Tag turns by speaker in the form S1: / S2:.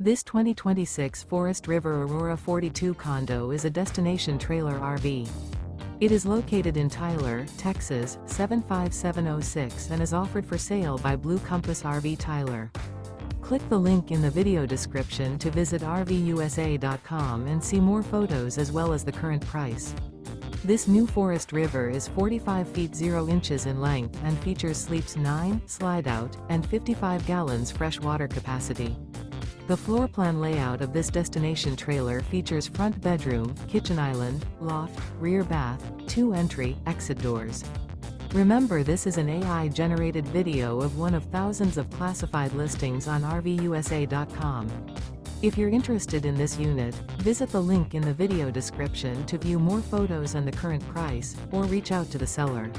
S1: This 2026 Forest River Aurora 42 condo is a destination trailer RV. It is located in Tyler, Texas, 75706 and is offered for sale by Blue Compass RV Tyler. Click the link in the video description to visit RVUSA.com and see more photos as well as the current price. This new Forest River is 45 feet 0 inches in length and features sleeps 9, slide-out, and 55 gallons fresh water capacity. The floor plan layout of this destination trailer features front bedroom, kitchen island, loft, rear bath, 2 entry, exit doors. Remember, this is an AI-generated video of one of thousands of classified listings on RVUSA.com. If you're interested in this unit, visit the link in the video description to view more photos and the current price, or reach out to the seller.